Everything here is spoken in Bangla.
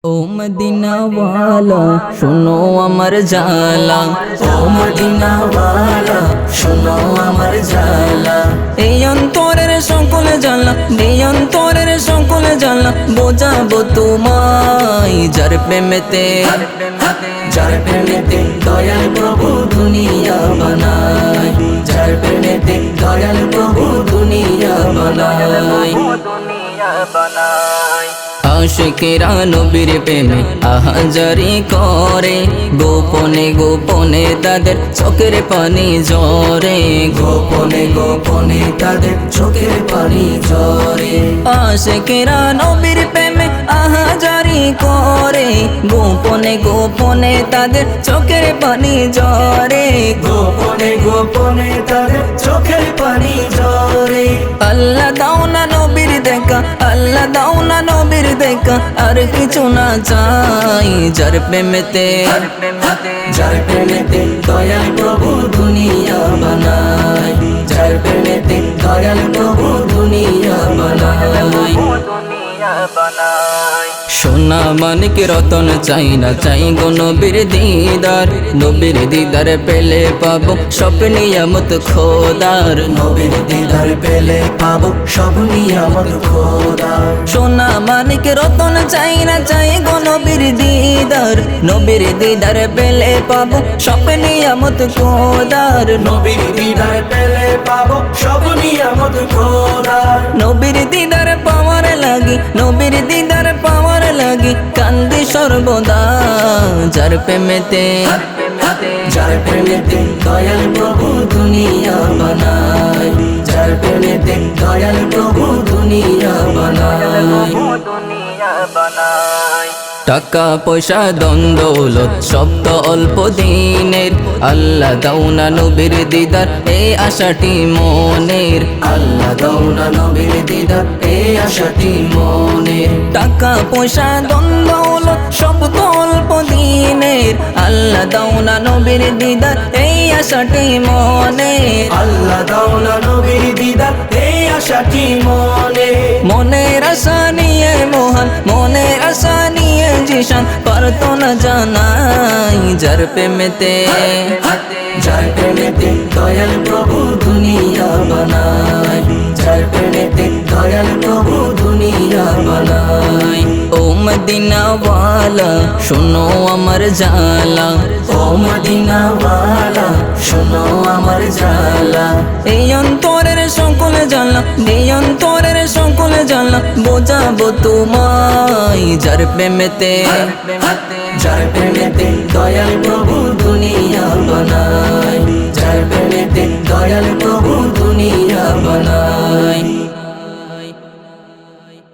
ও মদিনা ওয়ালা শোনো আমার জালা, ও মদিনা ওয়ালা শোনো আমার জালা। এই অন্তরের সকল জালা, এই অন্তরের সকল জালা বোঝাবো তোমায়। যার প্রেমেতে দয়াল প্রভু দুনিয়া বানায়, যার প্রেমেতে দয়াল প্রভু দুনিয়া বানায়। আশিকেরা নবীর প্রেমে আহাজারি করে, গোপনে গোপনে তাদের চোখের পানি ঝরে, গোপনে গোপনে তাদের চোখের পানি ঝরে। আশিকেরা নবীর প্রেমে আহাজারি করে, গোপনে গোপনে তাদের চোখের পানি ঝরে, গোপনে গোপনে তাদের চোখের পানি ঝরে। আল্লাহ দাও না নবীর দেখা, আল্লাহ দাও না নবীর দেখা, আর কিছু না চাই। যার প্রেমেতে দয়াল প্রভু দুনিয়া বানায়, যার প্রেমেতে দয়াল প্রভু দুনিয়া বানায়। সোনা মানিক রতন চাই না, চাই গো নবীর দিদার, নবীর দিদার পেলে পাবো সব নিয়ামত খোদার, নবীর দিদার পেলে পাবো সব নিয়ামত খোদার। সোনা মানিক রতন চাই না, চাই গো নবীর দিদার, নবীর দিদার পেলে পাবো সব নিয়ামত খোদার, নবীর দিদার পেলে পাবো সব নিয়ামত খোদার। নবীর দিদার পাওয়ার লাগি, নবীর দিদার পাওয়ার লাগি কান্দি সর্বদা। যার প্রেমেতে দয়াল প্রভু দুনিয়া বানায়, যার প্রেমেতে দয়াল প্রভু দুনিয়া বানায়। টাকা পয়সা দ্বন্দ্বলত সব তো অল্প দিনের, আল্লাহ দাও না নবীর দিদার এই আশাটি মনের, আল্লাহ দাও না নবীর দিদার এই আশাটি মনের। টাকা পয়সা দ্বন্দ্বলত সব তো অল্প দিনের, আল্লাহ দাও না নবীর দিদার এই আশাটি মনে, আল্লাহ দাও না নবীর দিদার এই আশাটি মনে। মনের আশা নিয়ে মহান, মনের আশা নিয়ে জিশান পারত না জানাই। যার প্রেমেতে দয়াল প্রভু দুনিয়া বানায়, যার প্রেমেতে দয়াল প্রভু দুনিয়া বানায়। ও মদিনা ওয়ালা শোনো আমার জালা, ও মদিনা ওয়ালা শোনো আমার জালা। এই অন্তরের সকল জালা, এই অন্তরের সকল জালা বোঝাবো তোমায়। যার প্রেমেতে দয়াল প্রভু দুনিয়া বানায়, যার প্রেমেতে দয়াল প্রভু দুনিয়া